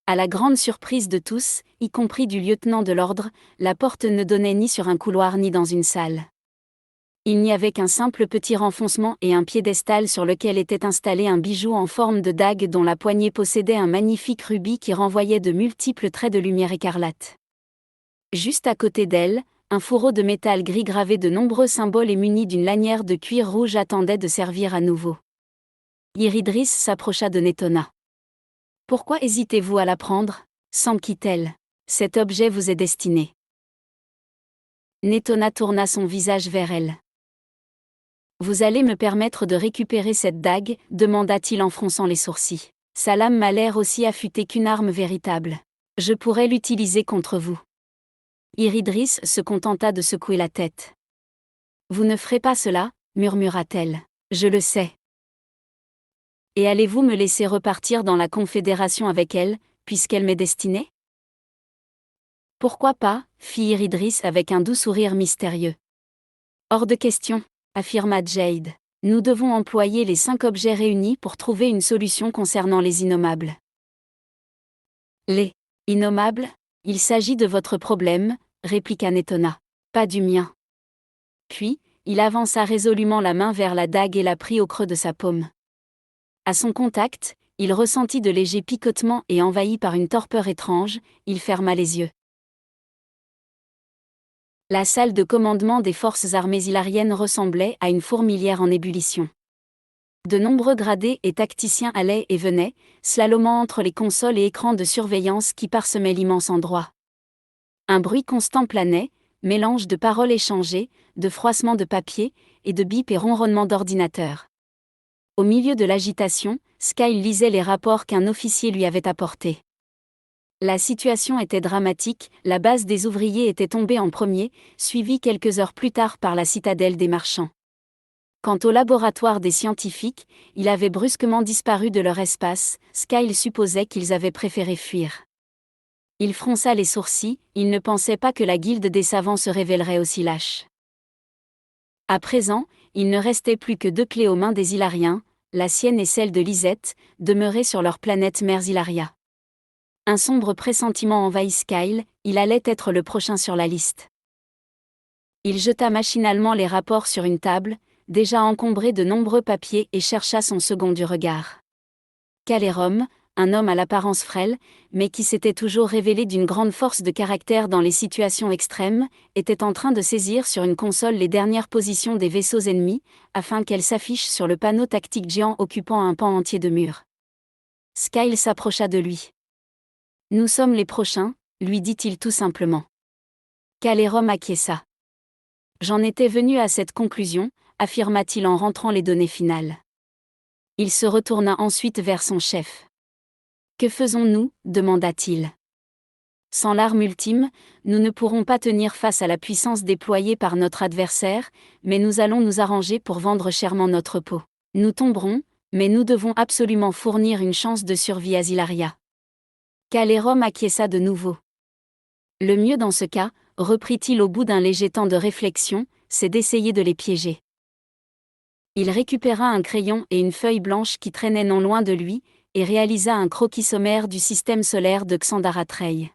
À la grande surprise de tous, y compris du lieutenant de l'ordre, la porte ne donnait ni sur un couloir ni dans une salle. Il n'y avait qu'un simple petit renfoncement et un piédestal sur lequel était installé un bijou en forme de dague dont la poignée possédait un magnifique rubis qui renvoyait de multiples traits de lumière écarlate. Juste à côté d'elle, un fourreau de métal gris gravé de nombreux symboles et muni d'une lanière de cuir rouge attendait de servir à nouveau. Iridris s'approcha de Netona. « Pourquoi hésitez-vous à la prendre ? S'enquit-elle. Cet objet vous est destiné. » Netona tourna son visage vers elle. « Vous allez me permettre de récupérer cette dague ?» demanda-t-il en fronçant les sourcils. « Sa lame m'a l'air aussi affûtée qu'une arme véritable. Je pourrais l'utiliser contre vous. » Iridris se contenta de secouer la tête. « Vous ne ferez pas cela » murmura-t-elle. « Je le sais. Et allez-vous me laisser repartir dans la confédération avec elle, puisqu'elle m'est destinée? Pourquoi pas, fit Iridris avec un doux sourire mystérieux. Hors de question, affirma Jade. Nous devons employer les 5 objets réunis pour trouver une solution concernant les innommables. Les innommables? Il s'agit de votre problème, répliqua Netona. Pas du mien. Puis, il avança résolument la main vers la dague et la prit au creux de sa paume. À son contact, il ressentit de légers picotements et envahi par une torpeur étrange, il ferma les yeux. La salle de commandement des forces armées ilariennes ressemblait à une fourmilière en ébullition. De nombreux gradés et tacticiens allaient et venaient, slalomant entre les consoles et écrans de surveillance qui parsemaient l'immense endroit. Un bruit constant planait, mélange de paroles échangées, de froissements de papier, et de bips et ronronnements d'ordinateur. Au milieu de l'agitation, Skyle lisait les rapports qu'un officier lui avait apportés. La situation était dramatique, la base des ouvriers était tombée en premier, suivie quelques heures plus tard par la citadelle des marchands. Quant au laboratoire des scientifiques, il avait brusquement disparu de leur espace, Skyle supposait qu'ils avaient préféré fuir. Il fronça les sourcils, il ne pensait pas que la guilde des savants se révélerait aussi lâche. À présent, il ne restait plus que 2 clés aux mains des Ilariens, la sienne et celle de Lisette, demeurées sur leur planète mère Ilaria. Un sombre pressentiment envahit Skyle, il allait être le prochain sur la liste. Il jeta machinalement les rapports sur une table, déjà encombrée de nombreux papiers, et chercha son second du regard. Calérum, un homme à l'apparence frêle, mais qui s'était toujours révélé d'une grande force de caractère dans les situations extrêmes, était en train de saisir sur une console les dernières positions des vaisseaux ennemis, afin qu'elles s'affichent sur le panneau tactique géant occupant un pan entier de mur. Skyle s'approcha de lui. « Nous sommes les prochains », lui dit-il tout simplement. Calérum acquiesça. « J'en étais venu à cette conclusion », affirma-t-il en rentrant les données finales. Il se retourna ensuite vers son chef. « Que faisons-nous » demanda-t-il. « Sans l'arme ultime, nous ne pourrons pas tenir face à la puissance déployée par notre adversaire, mais nous allons nous arranger pour vendre chèrement notre peau. Nous tomberons, mais nous devons absolument fournir une chance de survie à Zilaria. » Calérum acquiesça de nouveau. « Le mieux dans ce cas, reprit-il au bout d'un léger temps de réflexion, c'est d'essayer de les piéger. » Il récupéra un crayon et une feuille blanche qui traînaient non loin de lui, et réalisa un croquis sommaire du système solaire de Xandaratrei.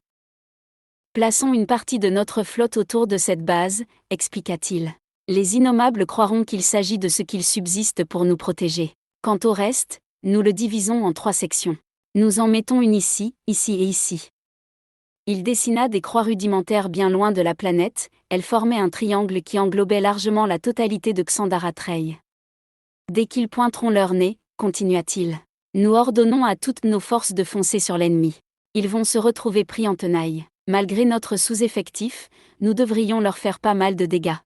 « Plaçons une partie de notre flotte autour de cette base, expliqua-t-il. Les innommables croiront qu'il s'agit de ce qu'il subsiste pour nous protéger. Quant au reste, nous le divisons en 3 sections. Nous en mettons une ici, ici et ici. » Il dessina des croix rudimentaires bien loin de la planète, elles formaient un triangle qui englobait largement la totalité de Xandaratrei. « Dès qu'ils pointeront leur nez, continua-t-il, nous ordonnons à toutes nos forces de foncer sur l'ennemi. Ils vont se retrouver pris en tenaille. Malgré notre sous-effectif, nous devrions leur faire pas mal de dégâts.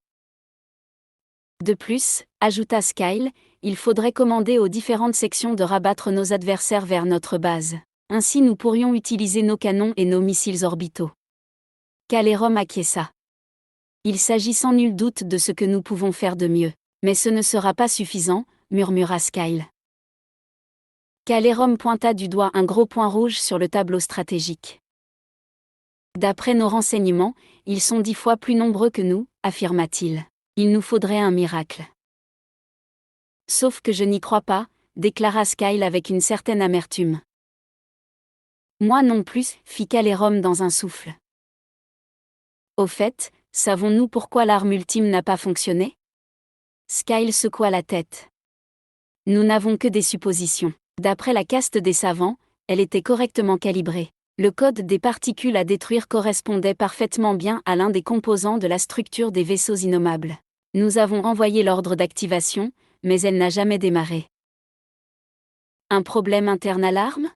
De plus, ajouta Skyle, il faudrait commander aux différentes sections de rabattre nos adversaires vers notre base. Ainsi nous pourrions utiliser nos canons et nos missiles orbitaux. Calérum acquiesça. Il s'agit sans nul doute de ce que nous pouvons faire de mieux. Mais ce ne sera pas suffisant, murmura Skyle. Calérum pointa du doigt un gros point rouge sur le tableau stratégique. D'après nos renseignements, ils sont 10 fois plus nombreux que nous, affirma-t-il. Il nous faudrait un miracle. Sauf que je n'y crois pas, déclara Skyle avec une certaine amertume. Moi non plus, fit Calérum dans un souffle. Au fait, savons-nous pourquoi l'arme ultime n'a pas fonctionné? Skyle secoua la tête. Nous n'avons que des suppositions. D'après la caste des savants, elle était correctement calibrée. Le code des particules à détruire correspondait parfaitement bien à l'un des composants de la structure des vaisseaux innommables. Nous avons envoyé l'ordre d'activation, mais elle n'a jamais démarré. Un problème interne à l'arme?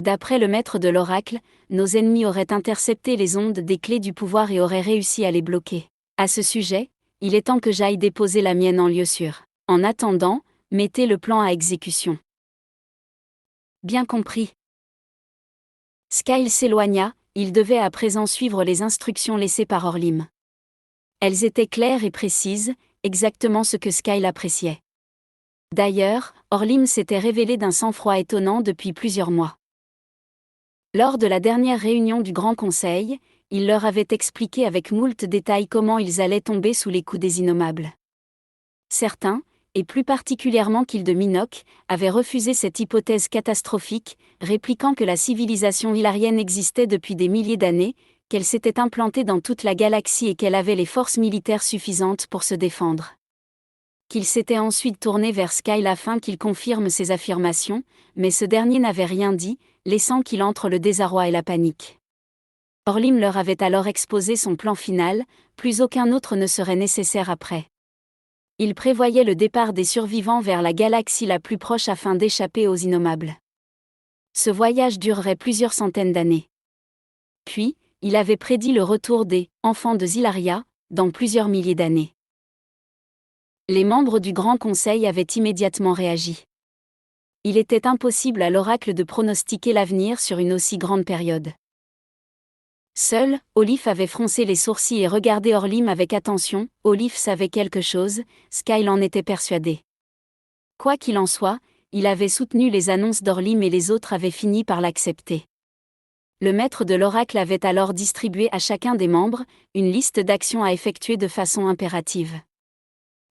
D'après le maître de l'oracle, nos ennemis auraient intercepté les ondes des clés du pouvoir et auraient réussi à les bloquer. À ce sujet, il est temps que j'aille déposer la mienne en lieu sûr. En attendant, mettez le plan à exécution. Bien compris. Skyle s'éloigna, il devait à présent suivre les instructions laissées par Orlim. Elles étaient claires et précises, exactement ce que Skyle appréciait. D'ailleurs, Orlim s'était révélé d'un sang-froid étonnant depuis plusieurs mois. Lors de la dernière réunion du Grand Conseil, il leur avait expliqué avec moult détails comment ils allaient tomber sous les coups des Innommables. Certains, et plus particulièrement Kill de Minoc, avaient refusé cette hypothèse catastrophique, répliquant que la civilisation ilarienne existait depuis des milliers d'années, qu'elle s'était implantée dans toute la galaxie et qu'elle avait les forces militaires suffisantes pour se défendre. Qu'il s'était ensuite tourné vers Skyle afin qu'il confirme ses affirmations, mais ce dernier n'avait rien dit, laissant qu'il entre le désarroi et la panique. Orlim leur avait alors exposé son plan final, plus aucun autre ne serait nécessaire après. Il prévoyait le départ des survivants vers la galaxie la plus proche afin d'échapper aux Innommables. Ce voyage durerait plusieurs centaines d'années. Puis, il avait prédit le retour des « enfants de Zilaria » dans plusieurs milliers d'années. Les membres du Grand Conseil avaient immédiatement réagi. Il était impossible à l'oracle de pronostiquer l'avenir sur une aussi grande période. Seul, Olif avait froncé les sourcils et regardé Orlim avec attention. Olif savait quelque chose, Skyle en était persuadé. Quoi qu'il en soit, il avait soutenu les annonces d'Orlim et les autres avaient fini par l'accepter. Le maître de l'oracle avait alors distribué à chacun des membres une liste d'actions à effectuer de façon impérative.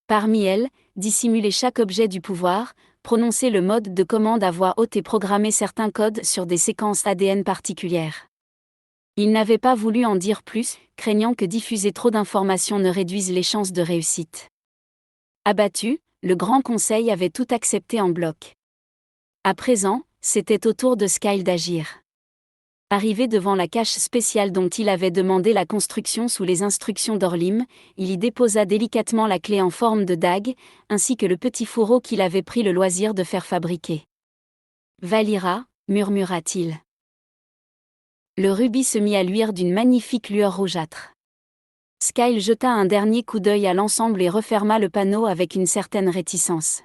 Parmi elles, dissimuler chaque objet du pouvoir, prononcer le mode de commande à voix haute et programmer certains codes sur des séquences ADN particulières. Il n'avait pas voulu en dire plus, craignant que diffuser trop d'informations ne réduise les chances de réussite. Abattu, le Grand Conseil avait tout accepté en bloc. À présent, c'était au tour de Skyle d'agir. Arrivé devant la cache spéciale dont il avait demandé la construction sous les instructions d'Orlim, il y déposa délicatement la clé en forme de dague, ainsi que le petit fourreau qu'il avait pris le loisir de faire fabriquer. « Valira » murmura-t-il. Le rubis se mit à luire d'une magnifique lueur rougeâtre. Skyle jeta un dernier coup d'œil à l'ensemble et referma le panneau avec une certaine réticence.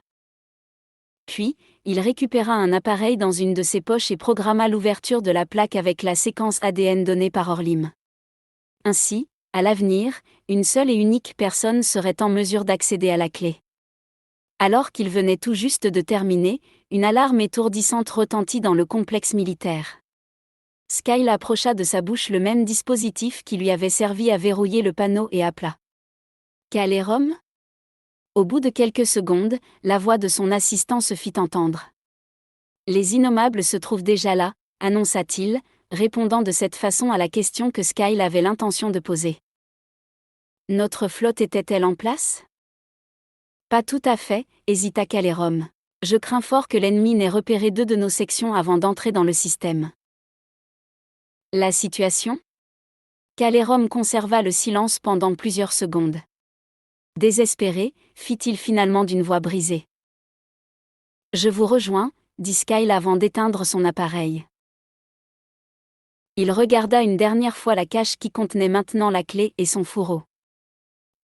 Puis, il récupéra un appareil dans une de ses poches et programma l'ouverture de la plaque avec la séquence ADN donnée par Orlim. Ainsi, à l'avenir, une seule et unique personne serait en mesure d'accéder à la clé. Alors qu'il venait tout juste de terminer, une alarme étourdissante retentit dans le complexe militaire. Skyle approcha de sa bouche le même dispositif qui lui avait servi à verrouiller le panneau et appela. « Calerum ?» Au bout de quelques secondes, la voix de son assistant se fit entendre. « Les Innommables se trouvent déjà là », annonça-t-il, répondant de cette façon à la question que Skyle avait l'intention de poser. « Notre flotte était-elle en place ?»« Pas tout à fait, » hésita Calerum. « Je crains fort que l'ennemi n'ait repéré 2 de nos sections avant d'entrer dans le système. » La situation ? Calerum conserva le silence pendant plusieurs secondes. Désespéré, fit-il finalement d'une voix brisée. « Je vous rejoins, » dit Skyle avant d'éteindre son appareil. Il regarda une dernière fois la cache qui contenait maintenant la clé et son fourreau.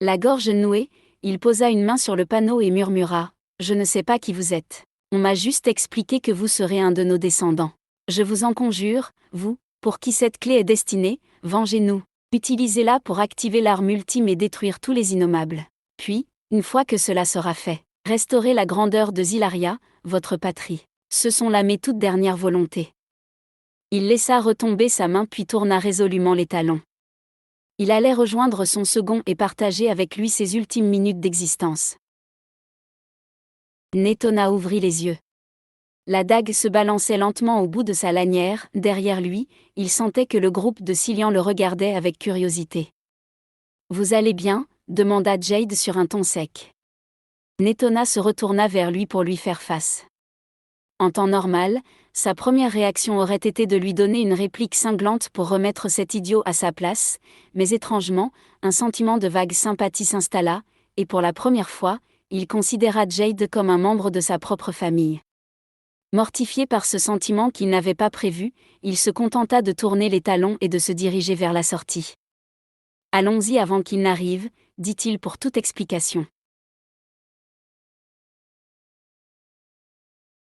La gorge nouée, il posa une main sur le panneau et murmura « Je ne sais pas qui vous êtes. On m'a juste expliqué que vous serez un de nos descendants. Je vous en conjure, vous, pour qui cette clé est destinée, vengez-nous. Utilisez-la pour activer l'arme ultime et détruire tous les Innommables. Puis, une fois que cela sera fait, restaurez la grandeur de Zilaria, votre patrie. Ce sont là mes toutes dernières volontés. » Il laissa retomber sa main puis tourna résolument les talons. Il allait rejoindre son second et partager avec lui ses ultimes minutes d'existence. Netona ouvrit les yeux. La dague se balançait lentement au bout de sa lanière, derrière lui, il sentait que le groupe de Cillian le regardait avec curiosité. « Vous allez bien ?» demanda Jade sur un ton sec. Netona se retourna vers lui pour lui faire face. En temps normal, sa première réaction aurait été de lui donner une réplique cinglante pour remettre cet idiot à sa place, mais étrangement, un sentiment de vague sympathie s'installa, et pour la première fois, il considéra Jade comme un membre de sa propre famille. Mortifié par ce sentiment qu'il n'avait pas prévu, il se contenta de tourner les talons et de se diriger vers la sortie. « Allons-y avant qu'il n'arrive », dit-il pour toute explication.